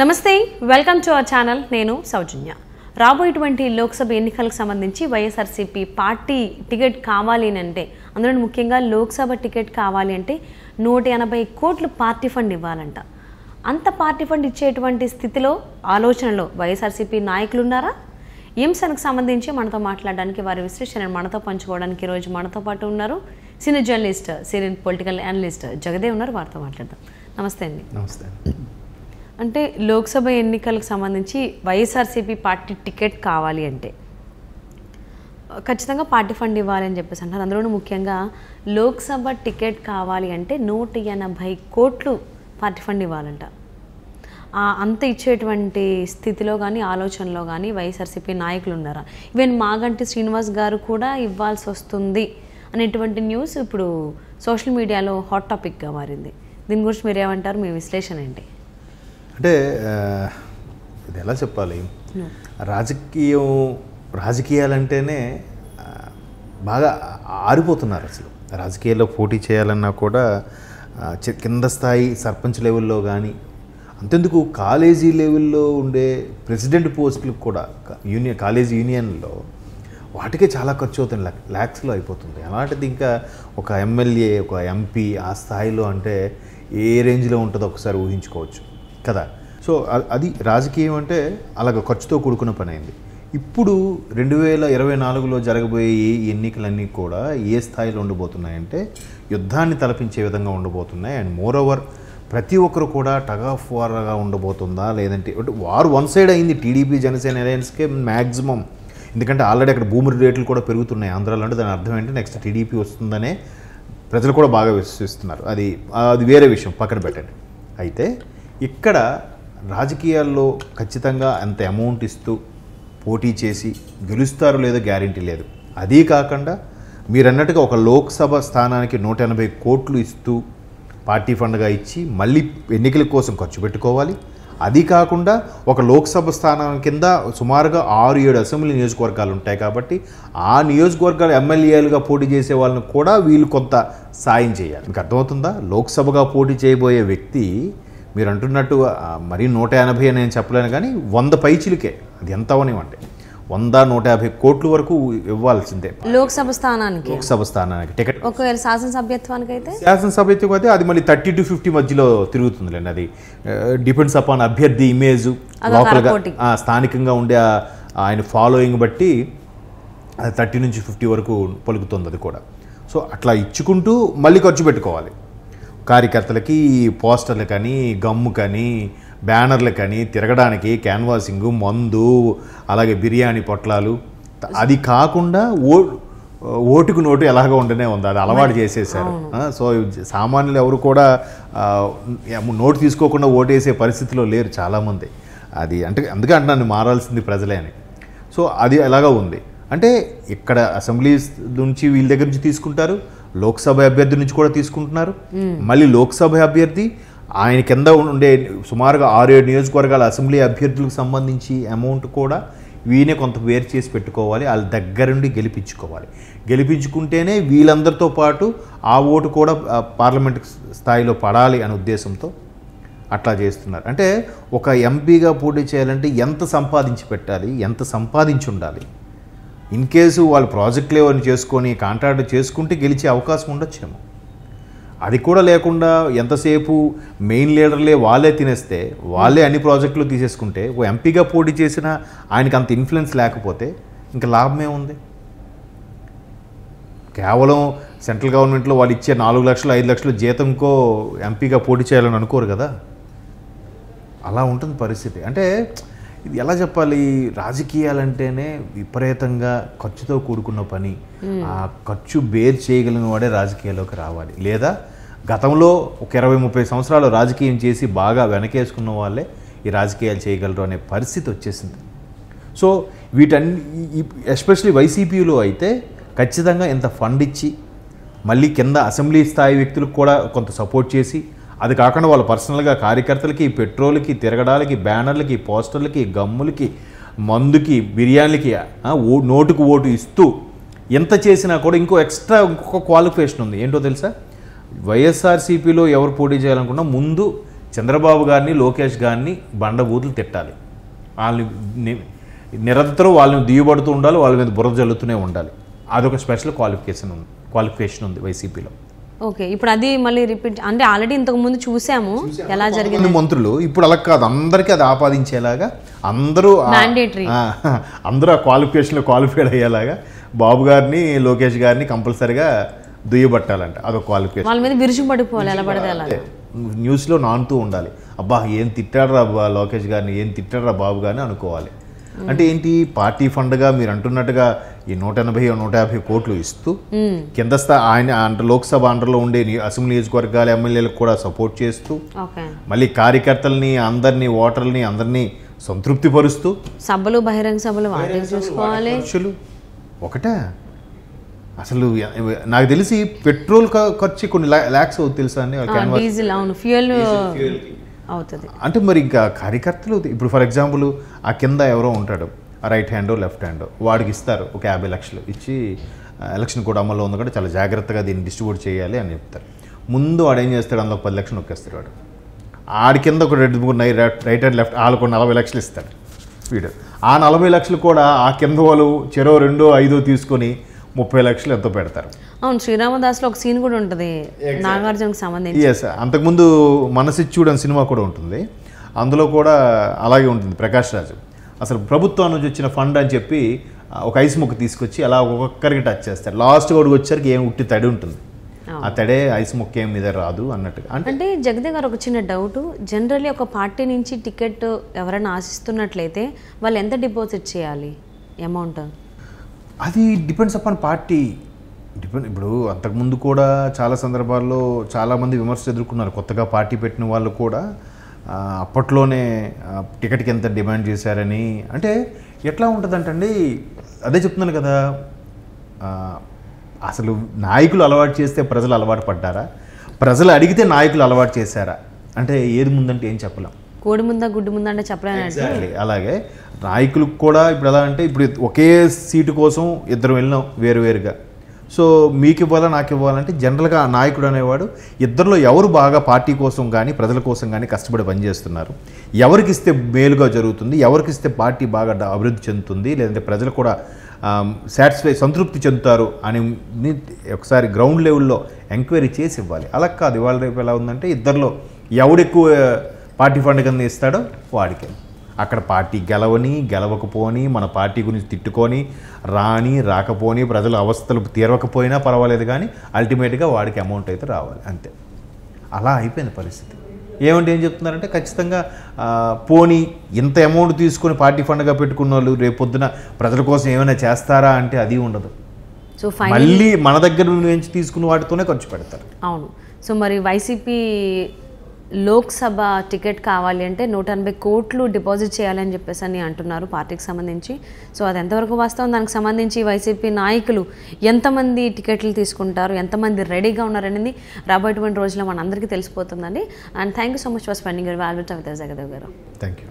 నమస్తే, welcome to our channel. నేను సౌజన్య. రాబోయేటువంటి లోక్సభ ఎన్నికలకు సంబంధించి వైఎస్ఆర్సీపీ పార్టీ టికెట్ కావాలి అంటే, అందులో ముఖ్యంగా లోక్సభ టికెట్ కావాలి అంటే 180 కోట్లు పార్టీ ఫండ్ ఇవ్వాలంట. అంత పార్టీ ఫండ్ ఇచ్చేటువంటి స్థితిలో ఆలోచనలో వైఎస్ఆర్సీపీ నాయకులు ఉన్నారా? ఈ అంశానికి సంబంధించి మనతో మాట్లాడడానికి, వారి విశ్లేషణ మనతో పంచుకోవడానికి ఈరోజు మనతో పాటు ఉన్నారు senior journalist, senior political analyst Jagdev ఉన్నారు. వారితో మాట్లాడదాం. నమస్తే అండి. నమస్తే. అంటే లోక్సభ ఎన్నికలకు సంబంధించి వైఎస్ఆర్సీపీ పార్టీ టికెట్ కావాలి అంటే ఖచ్చితంగా పార్టీ ఫండ్ ఇవ్వాలి అని చెప్పేసి అంటారు. అందులోనూ ముఖ్యంగా లోక్సభ టికెట్ కావాలి అంటే 180 కోట్లు పార్టీ ఫండ్ ఇవ్వాలంట. అంత ఇచ్చేటువంటి స్థితిలో కానీ ఆలోచనలో కానీ వైఎస్ఆర్సీపీ నాయకులు ఉన్నారా? ఈవెన్ మాగంటి శ్రీనివాస్ గారు కూడా ఇవ్వాల్సి వస్తుంది అనేటువంటి న్యూస్ ఇప్పుడు సోషల్ మీడియాలో హాట్ టాపిక్గా మారింది. దీని గురించి మీరు ఏమంటారు? మీ విశ్లేషణ ఏంటి? అంటే ఇది ఎలా చెప్పాలి, రాజకీయాలంటేనే బాగా ఆరిపోతున్నారు. అసలు రాజకీయాల్లో పోటీ చేయాలన్నా కూడా కింద స్థాయి సర్పంచ్ లెవెల్లో కానీ, అంతెందుకు కాలేజీ లెవెల్లో ఉండే ప్రెసిడెంట్ పోస్టులకు కూడా కాలేజీ యూనియన్లో వాటికే చాలా ఖర్చు అవుతుంది, ల్యాక్స్లో అయిపోతుంది. అలాంటిది ఇంకా ఒక ఎమ్మెల్యే, ఒక ఎంపీ ఆ స్థాయిలో అంటే ఏ రేంజ్లో ఉంటుందో ఒకసారి ఊహించుకోవచ్చు కదా. సో అది రాజకీయం అంటే అలాగ ఖర్చుతో కూడుకున్న పని అయింది. ఇప్పుడు 2024లో జరగబోయే ఈ ఎన్నికలన్నీ కూడా ఏ స్థాయిలో ఉండబోతున్నాయంటే యుద్ధాన్ని తలపించే విధంగా ఉండబోతున్నాయి. అండ్ మోర్ ఓవర్ ప్రతి ఒక్కరు కూడా టగ్ ఆఫ్ వార్గా ఉండబోతుందా, లేదంటే వార్ వన్ సైడ్ అయింది టీడీపీ జనసేన అలయన్స్కే మ్యాక్సిమం. ఎందుకంటే ఆల్రెడీ అక్కడ భూమి రేట్లు కూడా పెరుగుతున్నాయి ఆంధ్రాలో. అంటే దాని అర్థం ఏంటి, నెక్స్ట్ టీడీపీ వస్తుందనే ప్రజలు కూడా బాగా విశ్వసిస్తున్నారు. అది వేరే విషయం, పక్కన పెట్టండి. అయితే ఇక్కడ రాజకీయాల్లో ఖచ్చితంగా అంత అమౌంట్ ఇస్తూ పోటీ చేసి గెలుస్తారో లేదో గ్యారంటీ లేదు. అదీ కాకుండా మీరన్నట్టుగా ఒక లోక్సభ స్థానానికి 180 కోట్లు ఇస్తూ పార్టీ ఫండ్గా ఇచ్చి మళ్ళీ ఎన్నికల కోసం ఖర్చు పెట్టుకోవాలి. అది కాకుండా ఒక లోక్సభ స్థానం కింద సుమారుగా 6-7 అసెంబ్లీ నియోజకవర్గాలు ఉంటాయి కాబట్టి ఆ నియోజకవర్గాలు ఎమ్మెల్యేలుగా పోటీ చేసే వాళ్ళని కూడా వీళ్ళు కొంత సాయం చేయాలి. మీకు అర్థమవుతుందా? లోక్సభగా పోటీ చేయబోయే వ్యక్తి మీరు అంటున్నట్టు మరీ 180 అని నేను చెప్పలేను, కానీ 100 పైచిలకే, అది ఎంత అవనివ్వండి, 100-150 కోట్ల వరకు ఇవ్వాల్సిందే లోక్సభ స్థానానికి టికెట్. ఒకవేళ శాసనసభ్యత్వానికి అయితే అది మళ్ళీ 30 to 50 మధ్యలో తిరుగుతుందిలేండి. అది డిపెండ్స్ అపాన్ అభ్యర్థి ఇమేజ్, లోకల్గా స్థానికంగా ఉండే ఆయన ఫాలోయింగ్ బట్టి అది 30 నుంచి 50 వరకు పలుకుతుంది అది కూడా. సో అట్లా ఇచ్చుకుంటూ మళ్ళీ ఖర్చు పెట్టుకోవాలి. కార్యకర్తలకి పోస్టర్లు కానీ, గమ్ము కానీ, బ్యానర్లు కానీ, తిరగడానికి క్యాన్వాసింగ్, మందు, అలాగే బిర్యానీ పొట్లాలు. అది కాకుండా ఓటుకు నోటు ఎలాగ ఉండనే ఉంది, అది అలవాటు చేసేసారు. సో సామాన్యులు ఎవరు కూడా నోటు తీసుకోకుండా ఓటేసే పరిస్థితిలో లేరు చాలామంది. అది అంటే అందుకే అంటున్నాను మారాల్సింది ప్రజలే అని. సో అది ఎలాగా ఉంది అంటే ఇక్కడ అసెంబ్లీ నుంచి వీళ్ళ దగ్గర నుంచి తీసుకుంటారు, లోక్సభ అభ్యర్థి నుంచి కూడా తీసుకుంటున్నారు. మళ్ళీ లోక్సభ అభ్యర్థి ఆయన కింద ఉండే సుమారుగా 6-7 నియోజకవర్గాల అసెంబ్లీ అభ్యర్థులకు సంబంధించి అమౌంట్ కూడా వీనే కొంత వేరు చేసి పెట్టుకోవాలి. వాళ్ళ దగ్గరుండి గెలిపించుకుంటేనే వీళ్ళందరితో పాటు ఆ ఓటు కూడా పార్లమెంట్ స్థాయిలో పడాలి అనే ఉద్దేశంతో అట్లా చేస్తున్నారు. అంటే ఒక ఎంపీగా పోటీ చేయాలంటే ఎంత సంపాదించి పెట్టాలి, ఎంత సంపాదించి ఉండాలి. ఇన్ కేసు వాళ్ళు ప్రాజెక్ట్ లెవెల్ చేసుకొని కాంట్రాక్ట్ చేసుకుంటే గెలిచే అవకాశం ఉండొచ్చేమో. అది కూడా లేకుండా ఎంతసేపు మెయిన్ లీడర్లే వాళ్ళే తినేస్తే, వాళ్ళే అన్ని ప్రాజెక్టులు తీసేసుకుంటే, ఓ ఎంపీగా పోటీ చేసినా ఆయనకి అంత ఇన్ఫ్లుయెన్స్ లేకపోతే ఇంకా లాభమే ఉంది. కేవలం సెంట్రల్ గవర్నమెంట్లో వాళ్ళు ఇచ్చే 4 లక్షలు 5 లక్షలు జీతంకో ఎంపీగా పోటీ చేయాలని అనుకోరు కదా. అలా ఉంటుంది పరిస్థితి. అంటే ఇది ఎలా చెప్పాలి, రాజకీయాలంటేనే విపరీతంగా ఖర్చుతో కూడుకున్న పని. ఆ ఖర్చు బేర్ చేయగలిగిన వాడే రాజకీయాల్లోకి రావాలి. లేదా గతంలో ఒక 20-30 సంవత్సరాలు రాజకీయం చేసి బాగా వెనకేసుకున్న వాళ్ళే ఈ రాజకీయాలు చేయగలరు అనే పరిస్థితి వచ్చేసింది. సో వీటన్ని ఎస్పెషలీ వైసీపీలో అయితే ఖచ్చితంగా ఇంత ఫండ్ ఇచ్చి మళ్ళీ కింద అసెంబ్లీ స్థాయి వ్యక్తులకు కూడా కొంత సపోర్ట్ చేసి, అది కాకుండా వాళ్ళ పర్సనల్గా కార్యకర్తలకి, పెట్రోల్కి, తిరగడాలకి, బ్యానర్లకి, పోస్టర్లకి, గమ్ములకి, మందుకి, బిర్యానీలకి నోటుకు ఓటు ఇస్తూ ఎంత చేసినా కూడా ఇంకొక క్వాలిఫికేషన్ ఉంది. ఏంటో తెలుసా? వైఎస్ఆర్సీపీలో ఎవరు పోటీ చేయాలనుకున్నా ముందు చంద్రబాబు గారిని లోకేష్ గారిని బండబూతులు తిట్టాలి, వాళ్ళని నిరంతరం వాళ్ళని దిగుబడుతూ ఉండాలి, వాళ్ళ మీద బురద జల్లుతూనే ఉండాలి. అదొక స్పెషల్ క్వాలిఫికేషన్ ఉంది వైసీపీలో. ఓకే, ఇప్పుడు అది మళ్ళీ రిపీట్ అంటే ఆల్రెడీ ఇంతకు ముందు చూసాము ఎలా జరిగింది. మంత్రులు ఇప్పుడు అలా కాదు, అందరికీ అది ఆపాదించేలాగా అందరూ అందరూ ఆ క్వాలిఫికేషన్లో క్వాలిఫైడ్ అయ్యేలాగా బాబు గారిని లోకేష్ గారిని కంపల్సరీగా దుయ్యబట్టాలంట. అదొక క్వాలిఫికేషన్. వాళ్ళ మీద విరుచుపడిపోవాలి, ఎలా పడితే అలా న్యూస్లో నానుతూ ఉండాలి. అబ్బా ఏం తిట్టాడరా లోకేష్ గారిని, ఏం తిట్టాడరా బాబు గారిని అనుకోవాలి. అంటే ఏంటి, పార్టీ ఫండ్గా మీరు అంటున్నట్టుగా ఈ 180-150 కోట్లు ఇస్తూ కింద ఆయన లోక్సభ అండర్లో ఉండే అసెంబ్లీ నియోజకవర్గాల ఎమ్మెల్యేలకు కూడా సపోర్ట్ చేస్తూ మళ్ళీ కార్యకర్తల్ని అందరినీ ఓటర్లని అందరినీ సంతృప్తి పరుస్తూ సభలు బహిరంగ సభలు చూసుకోవాలి. ఒకటే అసలు నాకు తెలిసి పెట్రోల్ ఖర్చు కొన్ని ల్యాక్స్ అవుతుంది తెలుసా అండి, డీజిల్ అవును ఫ్యూయల్ అవుతుంది. అంటే మరి ఇంకా కార్యకర్తలు ఇప్పుడు ఫర్ ఎగ్జాంపుల్ ఆ కింద ఎవరో ఉంటాడు, రైట్ హ్యాండో లెఫ్ట్ హ్యాండో, వాడికి ఇస్తారు ఒక 50 లక్షలు ఇచ్చి ఎలక్షన్ కూడా అమల్లో ఉంది కూడా చాలా జాగ్రత్తగా దీన్ని డిస్ట్రిబ్యూట్ చేయాలి అని చెప్తారు. ముందు వాడు ఏం చేస్తాడు, అందులో 10 లక్షలు నొక్కేస్తాడు వాడు. ఆడి కింద ఒక 2-3 రైట్ హ్యాండ్ లెఫ్ట్ వాళ్ళకు 40 లక్షలు ఇస్తాడు వీడు. ఆ 40 లక్షలు కూడా ఆ కింద వాళ్ళు చెరో 2-5 తీసుకొని 30 లక్షలు ఎంతో పెడతారు. అవును, శ్రీరామదాస్లో ఒక సీన్ కూడా ఉంటుంది నాగార్జునకు సంబంధించి. ఎస్, అంతకుముందు మనసిచ్చుడు అనే సినిమా కూడా ఉంటుంది, అందులో కూడా అలాగే ఉంటుంది. ప్రకాష్ రాజు అసలు ప్రభుత్వం నుంచి వచ్చిన ఫండ్ అని చెప్పి ఒక ఐస్ ముక్క తీసుకొచ్చి అలా ఒక్కొక్కరికి టచ్ చేస్తారు. లాస్ట్ కూడా వచ్చరికి ఏం ఉట్టి తడి ఉంటుంది, ఆ తడే ఐస్ ముక్క ఏం మీద రాదు అన్నట్టుగా. అంటే జగదే గారు ఒక చిన్న డౌట్, జనరల్లీ ఒక పార్టీ నుంచి టికెట్ ఎవరైనా ఆశిస్తున్నట్లయితే వాళ్ళు ఎంత డిపాజిట్ చేయాలి అమౌంట్? అది డిపెండ్స్ అపాన్ పార్టీ. ఇప్పుడు అంతకుముందు కూడా చాలా సందర్భాల్లో చాలామంది విమర్శలు ఎదుర్కొన్నారు. కొత్తగా పార్టీ పెట్టిన వాళ్ళు కూడా అప్పట్లోనే టికెట్కి ఎంత డిమాండ్ చేశారని. అంటే ఎట్లా ఉంటుందంటండి, అదే చెప్తున్నాను కదా, అసలు నాయకులు అలవాటు చేస్తే ప్రజలు అలవాటు పడ్డారా, ప్రజలు అడిగితే నాయకులు అలవాటు చేశారా అంటే ఏది ముందంటే ఏం చెప్పలేం. కోడి ముందా గుడ్డు ముందా అంటే చెప్పలేనండి. అలాగే నాయకులకు కూడా ఇప్పుడు ఎలా అంటే, ఇప్పుడు ఒకే సీటు కోసం ఇద్దరు వెళ్ళినాం వేరువేరుగా, సో మీకు ఇవ్వాలా నాకు ఇవ్వాలంటే జనరల్గా నాయకుడు అనేవాడు ఇద్దరిలో ఎవరు బాగా పార్టీ కోసం కానీ ప్రజల కోసం కానీ కష్టపడి పనిచేస్తున్నారు, ఎవరికి ఇస్తే మేలుగా జరుగుతుంది, ఎవరికి ఇస్తే పార్టీ బాగా అభివృద్ధి చెందుతుంది, లేదంటే ప్రజలు కూడా సంతృప్తి చెందుతారు అని ఒకసారి గ్రౌండ్ లెవెల్లో ఎంక్వైరీ చేసి ఇవ్వాలి. అలా కాదు, ఇవాళ రేపు ఎలా ఉందంటే ఇద్దరిలో ఎవడెక్కువ పార్టీ ఫండ్ కింద ఇస్తాడో వాడికే. అక్కడ పార్టీ గెలవకపోని మన పార్టీ గురించి తిట్టుకొని రాకపోని ప్రజల అవస్థలు తీరవకపోయినా పర్వాలేదు, కానీ అల్టిమేట్గా వాడికి అమౌంట్ అయితే రావాలి అంతే. అలా అయిపోయింది పరిస్థితి. ఏం చెప్తున్నారంటే ఖచ్చితంగా పోనీ ఇంత అమౌంట్ తీసుకొని పార్టీ ఫండ్గా పెట్టుకున్న వాళ్ళు రేపొద్దున ప్రజల కోసం ఏమైనా చేస్తారా అంటే అది ఉండదు. సో మళ్ళీ మన దగ్గర నుంచి తీసుకున్న వాటితోనే ఖర్చు పెడతారు. అవును. సో మరి వైసీపీ లోక్సభ టికెట్ కావాలి అంటే 180 కోట్లు డిపాజిట్ చేయాలని చెప్పేసి అని అంటున్నారు పార్టీకి సంబంధించి. సో అది ఎంతవరకు వాస్తవం, దానికి సంబంధించి వైసీపీ నాయకులు ఎంతమంది టికెట్లు తీసుకుంటారు, ఎంతమంది రెడీగా ఉన్నారనేది రాబోయేటువంటి రోజుల్లో మన అందరికీ తెలిసిపోతుందండి. And thank you so much for spending your valuable time with us, Jagadev garu. Thank you.